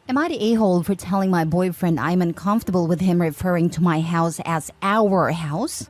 Am I the a-hole for telling my boyfriend I'm uncomfortable with him referring to my house as our house?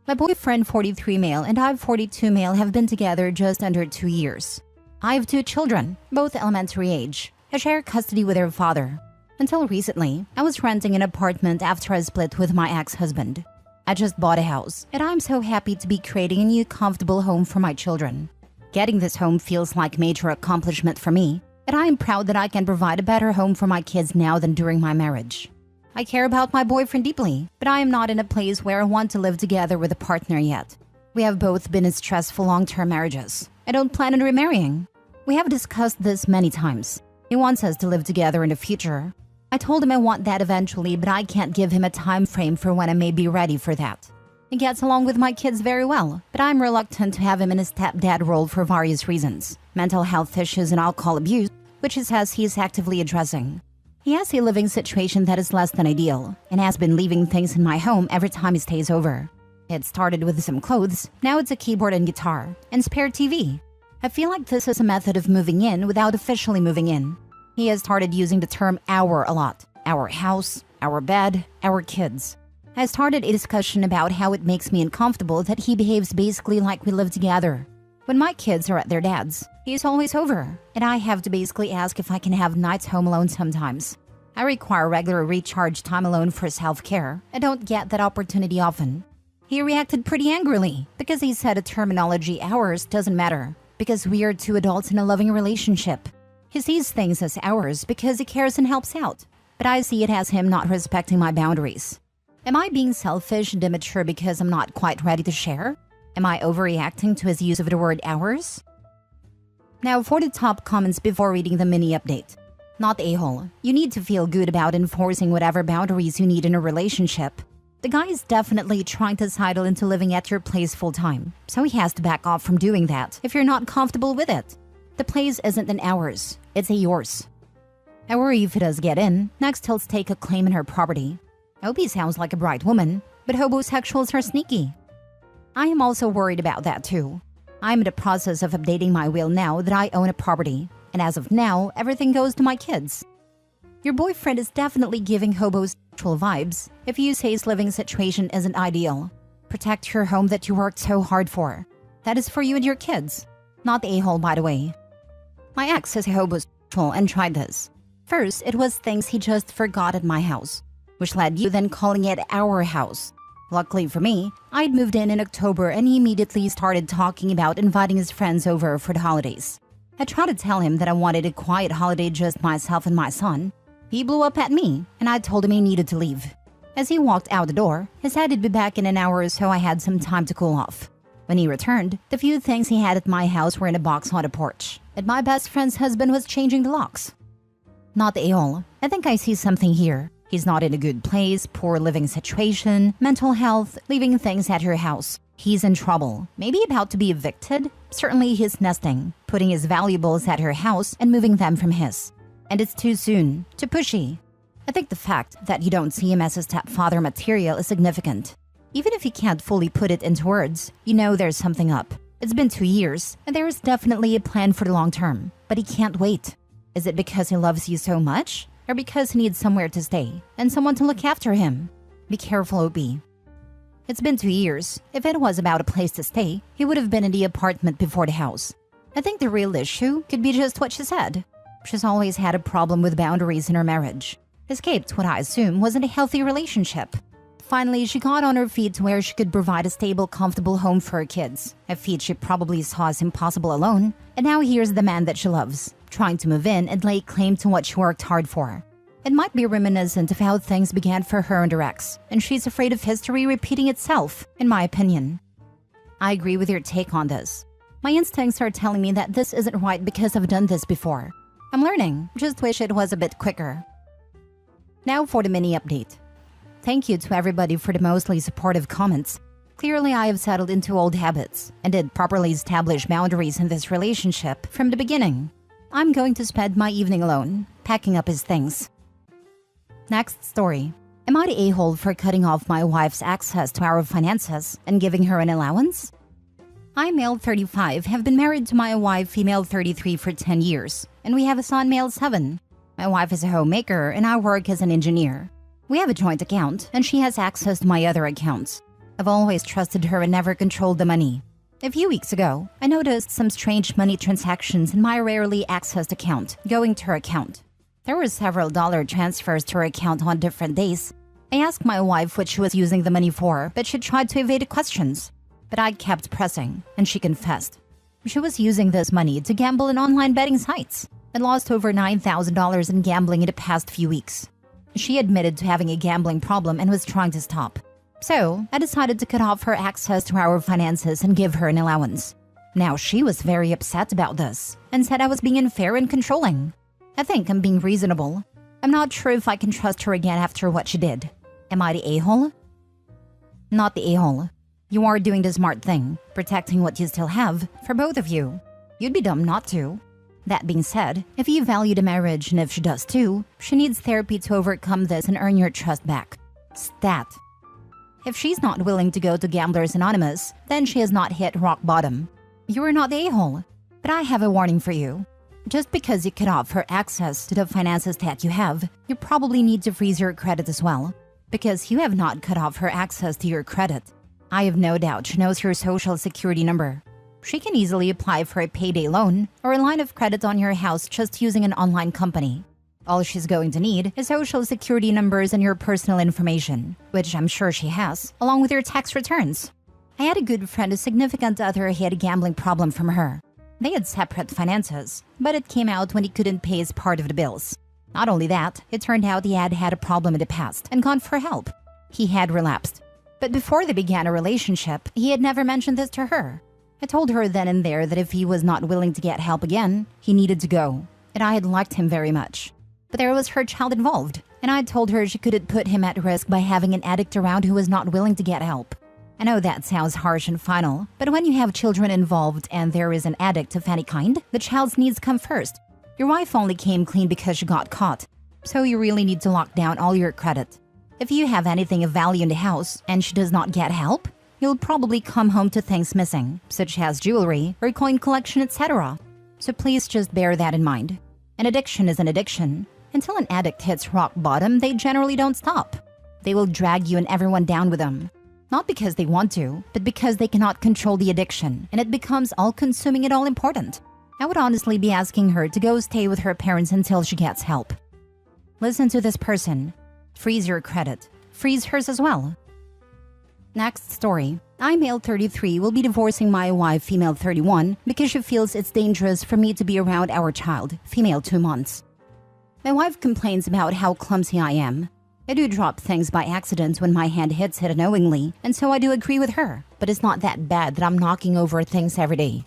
My boyfriend, 43 male, and I, 42 male, have been together just under 2 years. I have 2 children, both elementary age. I share custody with their father. Until recently, I was renting an apartment after I split with my ex-husband. I just bought a house, and I'm so happy to be creating a new comfortable home for my children. Getting this home feels like a major accomplishment for me, and I am proud that I can provide a better home for my kids now than during my marriage. I care about my boyfriend deeply, but I am not in a place where I want to live together with a partner yet. We have both been in stressful long-term marriages. I don't plan on remarrying. We have discussed this many times. He wants us to live together in the future. I told him I want that eventually, but I can't give him a time frame for when I may be ready for that. He gets along with my kids very well, but I'm reluctant to have him in a stepdad role for various reasons. Mental health issues and alcohol abuse, which he says he is actively addressing. He has a living situation that is less than ideal, and has been leaving things in my home every time he stays over. It started with some clothes, now it's a keyboard and guitar, and spare TV. I feel like this is a method of moving in without officially moving in. He has started using the term our a lot. Our house, our bed, our kids. I started a discussion about how it makes me uncomfortable that he behaves basically like we live together. When my kids are at their dad's, he's always over, and I have to basically ask if I can have nights home alone sometimes. I require regular recharge time alone for self-care. I don't get that opportunity often. He reacted pretty angrily because he said the terminology ours doesn't matter, because we are 2 adults in a loving relationship. He sees things as ours because he cares and helps out, but I see it as him not respecting my boundaries. Am I being selfish and immature because I'm not quite ready to share? Am I overreacting to his use of the word ours? Now for the top comments before reading the mini update. Not a-hole. You need to feel good about enforcing whatever boundaries you need in a relationship. The guy is definitely trying to sidle into living at your place full-time, so he has to back off from doing that if you're not comfortable with it. The place isn't an ours, it's a yours. I worry if he does get in, next he'll stake a claim in her property. I hope he sounds like a bright woman, but homosexuals are sneaky. I am also worried about that too. I'm in the process of updating my will now that I own a property, and as of now, everything goes to my kids. Your boyfriend is definitely giving homosexual vibes if you say his living situation isn't ideal. Protect your home that you worked so hard for. That is for you and your kids. Not the a-hole, by the way. My ex is a homosexual and tried this. First, it was things he just forgot at my house, which led you then calling it our house. Luckily for me, I'd moved in October and he immediately started talking about inviting his friends over for the holidays. I tried to tell him that I wanted a quiet holiday just myself and my son. He blew up at me and I told him he needed to leave. As he walked out the door, he said he'd be back in an hour, so I had some time to cool off. When he returned, the few things he had at my house were in a box on the porch, and my best friend's husband was changing the locks. Not the a-hole. I think I see something here. He's not in a good place, poor living situation, mental health, leaving things at your house. He's in trouble, maybe about to be evicted. Certainly he's nesting, putting his valuables at her house and moving them from his. And it's too soon, too pushy. I think the fact that you don't see him as a stepfather material is significant. Even if you can't fully put it into words, you know there's something up. It's been 2 years, and there is definitely a plan for the long term, but he can't wait. Is it because he loves you so much? Or because he needs somewhere to stay and someone to look after him? Be careful, OB. It's been 2 years. If it was about a place to stay, he would have been in the apartment before the house. I think the real issue could be just what she said. She's always had a problem with boundaries in her marriage. Escaped what I assume wasn't a healthy relationship. Finally, she got on her feet to where she could provide a stable, comfortable home for her kids. A feat she probably saw as impossible alone. And now here's the man that she loves, trying to move in and lay claim to what she worked hard for. It might be reminiscent of how things began for her and her ex, and she's afraid of history repeating itself, in my opinion. I agree with your take on this. My instincts are telling me that this isn't right because I've done this before. I'm learning, just wish it was a bit quicker. Now for the mini update. Thank you to everybody for the mostly supportive comments. Clearly I have settled into old habits and did properly establish boundaries in this relationship from the beginning. I'm going to spend my evening alone, packing up his things. Next story. Am I the a-hole for cutting off my wife's access to our finances and giving her an allowance? I, male 35, have been married to my wife, female 33, for 10 years, and we have a son, male 7. My wife is a homemaker and I work as an engineer. We have a joint account and she has access to my other accounts. I've always trusted her and never controlled the money. A few weeks ago, I noticed some strange money transactions in my rarely accessed account going to her account. There were several dollar transfers to her account on different days. I asked my wife what she was using the money for, but she tried to evade questions. But I kept pressing, and she confessed. She was using this money to gamble in online betting sites and lost over $9,000 in gambling in the past few weeks. She admitted to having a gambling problem and was trying to stop. So, I decided to cut off her access to our finances and give her an allowance. Now she was very upset about this and said I was being unfair and controlling. I think I'm being reasonable. I'm not sure if I can trust her again after what she did. Am I the a-hole? Not the a-hole. You are doing the smart thing, protecting what you still have, for both of you. You'd be dumb not to. That being said, if you value the marriage and if she does too, she needs therapy to overcome this and earn your trust back. Stat. If she's not willing to go to Gamblers Anonymous, then she has not hit rock bottom. You are not the a-hole. But I have a warning for you. Just because you cut off her access to the finances that you have, you probably need to freeze your credit as well. Because you have not cut off her access to your credit. I have no doubt she knows your social security number. She can easily apply for a payday loan or a line of credit on your house just using an online company. All she's going to need is social security numbers and your personal information, which I'm sure she has, along with your tax returns. I had a good friend whose significant other had a gambling problem from her. They had separate finances, but it came out when he couldn't pay his part of the bills. Not only that, it turned out he had had a problem in the past and gone for help. He had relapsed. But before they began a relationship, he had never mentioned this to her. I told her then and there that if he was not willing to get help again, he needed to go, and I had liked him very much. But there was her child involved, and I told her she couldn't put him at risk by having an addict around who was not willing to get help. I know that sounds harsh and final, but when you have children involved and there is an addict of any kind, the child's needs come first. Your wife only came clean because she got caught, so you really need to lock down all your credit. If you have anything of value in the house and she does not get help, you'll probably come home to things missing, such as jewelry or coin collection, etc. So please just bear that in mind. An addiction is an addiction. Until an addict hits rock bottom, they generally don't stop. They will drag you and everyone down with them. Not because they want to, but because they cannot control the addiction, and it becomes all-consuming and all-important. I would honestly be asking her to go stay with her parents until she gets help. Listen to this person. Freeze your credit. Freeze hers as well. Next story. I, male 33, will be divorcing my wife, female 31, because she feels it's dangerous for me to be around our child, female 2 months. My wife complains about how clumsy I am. I do drop things by accident when my hand hits it unknowingly, and so I do agree with her, but it's not that bad that I'm knocking over things every day.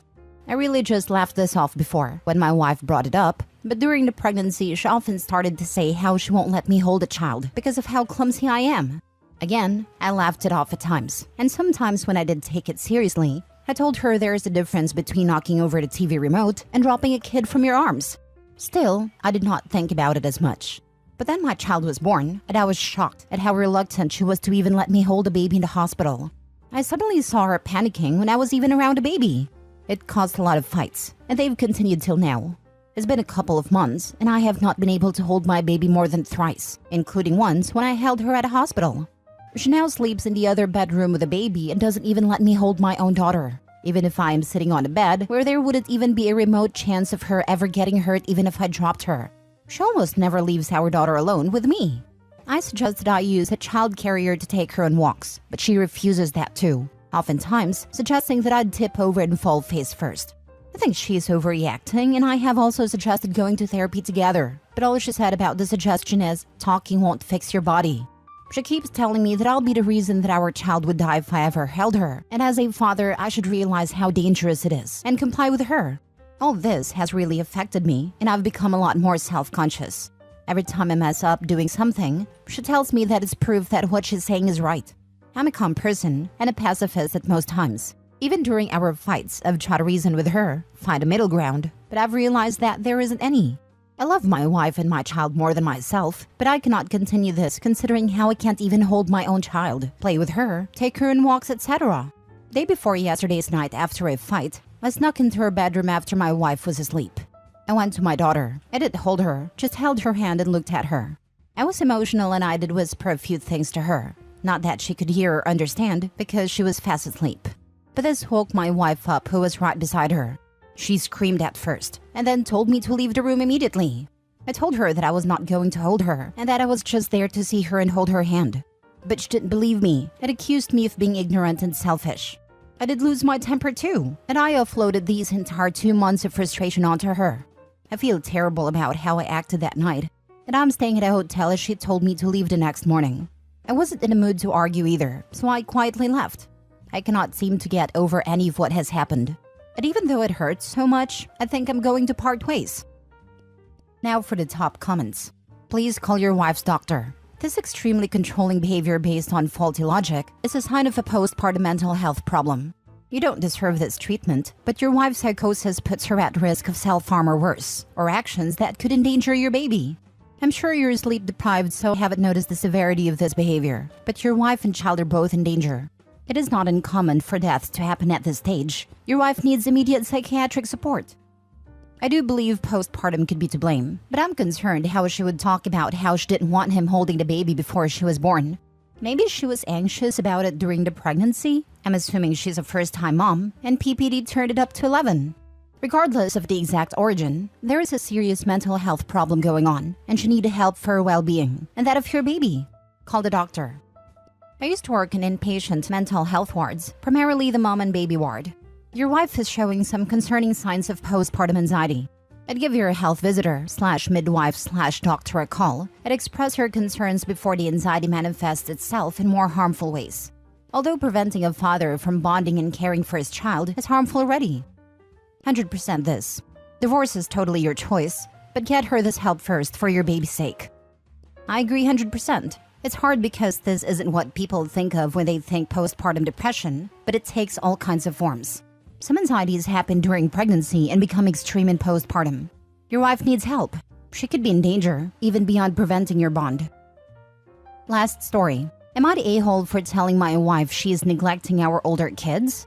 I really just laughed this off before, when my wife brought it up, but during the pregnancy she often started to say how she won't let me hold a child because of how clumsy I am. Again, I laughed it off at times, and sometimes when I did take it seriously, I told her there is a difference between knocking over the TV remote and dropping a kid from your arms. Still, I did not think about it as much. But then my child was born, and I was shocked at how reluctant she was to even let me hold a baby in the hospital. I suddenly saw her panicking when I was even around a baby. It caused a lot of fights, and they've continued till now. It's been a couple of months, and I have not been able to hold my baby more than thrice, including once when I held her at a hospital. She now sleeps in the other bedroom with a baby and doesn't even let me hold my own daughter, even if I am sitting on a bed where there wouldn't even be a remote chance of her ever getting hurt even if I dropped her. She almost never leaves our daughter alone with me. I suggested I use a child carrier to take her on walks, but she refuses that too, oftentimes suggesting that I'd tip over and fall face first. I think she's overreacting, and I have also suggested going to therapy together, but all she said about the suggestion is, talking won't fix your body. She keeps telling me that I'll be the reason that our child would die if I ever held her, and as a father, I should realize how dangerous it is and comply with her. All this has really affected me, and I've become a lot more self-conscious. Every time I mess up doing something, she tells me that it's proof that what she's saying is right. I'm a calm person and a pacifist at most times. Even during our fights, I've tried to reason with her, find a middle ground, but I've realized that there isn't any. I love my wife and my child more than myself, but I cannot continue this considering how I can't even hold my own child, play with her, take her on walks, etc. Day before yesterday's night after a fight, I snuck into her bedroom after my wife was asleep. I went to my daughter. I didn't hold her, just held her hand and looked at her. I was emotional and I did whisper a few things to her. Not that she could hear or understand because she was fast asleep. But this woke my wife up, who was right beside her. She screamed at first and then told me to leave the room immediately. I told her that I was not going to hold her and that I was just there to see her and hold her hand. But she didn't believe me and accused me of being ignorant and selfish. I did lose my temper too, and I offloaded these entire 2 months of frustration onto her. I feel terrible about how I acted that night, and I'm staying at a hotel as she told me to leave the next morning. I wasn't in a mood to argue either, so I quietly left. I cannot seem to get over any of what has happened. And even though it hurts so much, I think I'm going to part ways. Now for the top comments. Please call your wife's doctor. This extremely controlling behavior based on faulty logic is a sign of a postpartum mental health problem. You don't deserve this treatment, but your wife's psychosis puts her at risk of self-harm or worse, or actions that could endanger your baby. I'm sure you're sleep deprived, so haven't noticed the severity of this behavior, but your wife and child are both in danger. It is not uncommon for deaths to happen at this stage. Your wife needs immediate psychiatric support. I do believe postpartum could be to blame, but I'm concerned how she would talk about how she didn't want him holding the baby before she was born. Maybe she was anxious about it during the pregnancy. I'm assuming she's a first-time mom, and PPD turned it up to 11. Regardless of the exact origin, there is a serious mental health problem going on, and she needs help for her well-being, and that of your baby. Call the doctor. I used to work in inpatient mental health wards, primarily the mom and baby ward. Your wife is showing some concerning signs of postpartum anxiety. I'd give your health visitor/midwife/doctor a call and express her concerns before the anxiety manifests itself in more harmful ways. Although preventing a father from bonding and caring for his child is harmful already. 100% this. Divorce is totally your choice, but get her this help first for your baby's sake. I agree 100%. It's hard because this isn't what people think of when they think postpartum depression, but it takes all kinds of forms. Some anxieties happen during pregnancy and become extreme in postpartum. Your wife needs help. She could be in danger, even beyond preventing your bond. Last story. Am I the a-hole for telling my wife she is neglecting our older kids?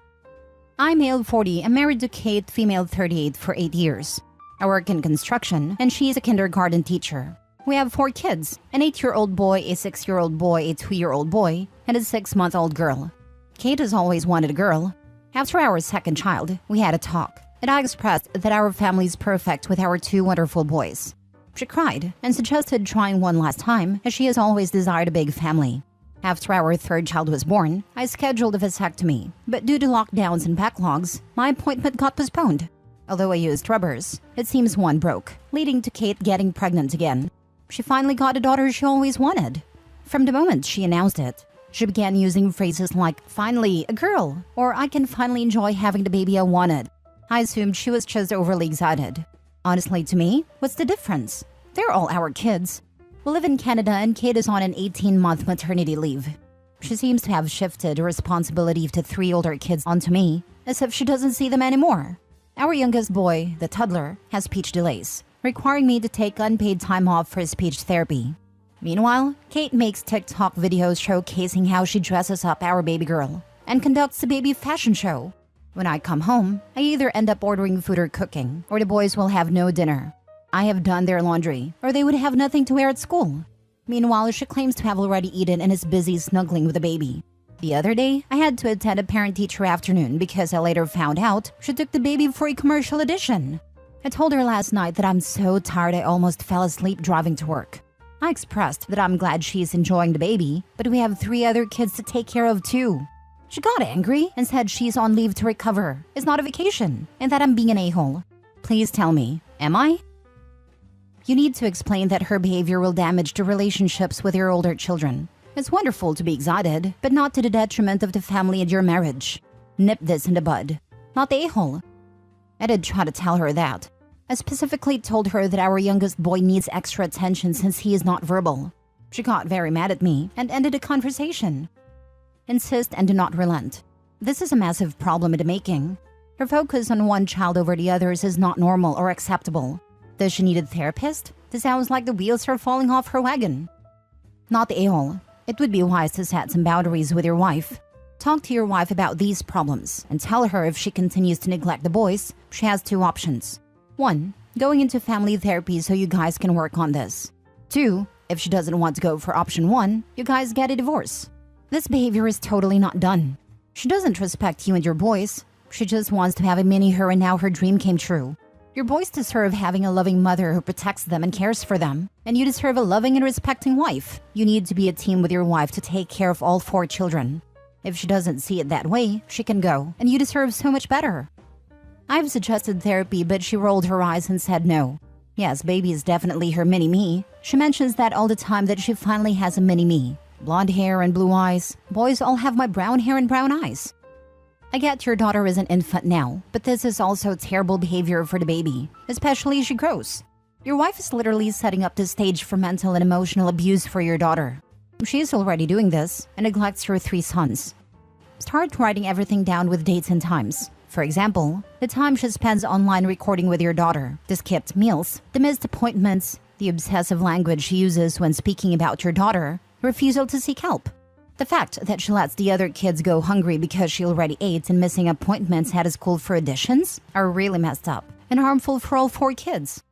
I'm male 40 and married to Kate, female 38 for 8 years. I work in construction and she is a kindergarten teacher. We have 4 kids, an 8-year-old boy, a 6-year-old boy, a 2-year-old boy, and a 6-month-old girl. Kate has always wanted a girl. After our second child, we had a talk, and I expressed that our family is perfect with our 2 wonderful boys. She cried and suggested trying one last time, as she has always desired a big family. After our 3rd child was born, I scheduled a vasectomy, but due to lockdowns and backlogs, my appointment got postponed. Although I used rubbers, it seems one broke, leading to Kate getting pregnant again. She finally got a daughter she always wanted. From the moment she announced it, she began using phrases like, "Finally, a girl," or "I can finally enjoy having the baby I wanted." I assumed she was just overly excited. Honestly, to me, what's the difference? They're all our kids. We live in Canada and Kate is on an 18-month maternity leave. She seems to have shifted the responsibility to 3 older kids onto me, as if she doesn't see them anymore. Our youngest boy, the toddler, has speech delays, requiring me to take unpaid time off for speech therapy. Meanwhile, Kate makes TikTok videos showcasing how she dresses up our baby girl and conducts a baby fashion show. When I come home, I either end up ordering food or cooking, or the boys will have no dinner. I have done their laundry, or they would have nothing to wear at school. Meanwhile, she claims to have already eaten and is busy snuggling with the baby. The other day, I had to attend a parent-teacher afternoon because I later found out she took the baby for a commercial audition. I told her last night that I'm so tired I almost fell asleep driving to work. I expressed that I'm glad she's enjoying the baby, but we have 3 other kids to take care of too. She got angry and said she's on leave to recover, it's not a vacation, and that I'm being an a-hole. Please tell me, am I? You need to explain that her behavior will damage the relationships with your older children. It's wonderful to be excited, but not to the detriment of the family and your marriage. Nip this in the bud. Not the a-hole. I did try to tell her that. I specifically told her that our youngest boy needs extra attention since he is not verbal. She got very mad at me and ended the conversation. Insist and do not relent. This is a massive problem in the making. Her focus on one child over the others is not normal or acceptable. Does she need a therapist? This sounds like the wheels are falling off her wagon. Not the a-hole. It would be wise to set some boundaries with your wife. Talk to your wife about these problems and tell her if she continues to neglect the boys, she has 2 options. 1. going into family therapy so you guys can work on this. 2. If she doesn't want to go for option 1, you guys get a divorce. This behavior is totally not done. She doesn't respect you and your boys. She just wants to have a mini her and now her dream came true. Your boys deserve having a loving mother who protects them and cares for them. And you deserve a loving and respecting wife. You need to be a team with your wife to take care of all 4 children. If she doesn't see it that way, she can go, and you deserve so much better. I've suggested therapy, but she rolled her eyes and said no. Yes, baby is definitely her mini-me. She mentions that all the time that she finally has a mini-me. Blonde hair and blue eyes. Boys all have my brown hair and brown eyes. I get your daughter is an infant now, but this is also terrible behavior for the baby, especially as she grows. Your wife is literally setting up the stage for mental and emotional abuse for your daughter. She is already doing this and neglects her 3 sons. Start writing everything down with dates and times. For example, the time she spends online recording with your daughter, the skipped meals, the missed appointments, the obsessive language she uses when speaking about your daughter, refusal to seek help. The fact that she lets the other kids go hungry because she already ate and missing appointments at a school for additions are really messed up and harmful for all 4 kids.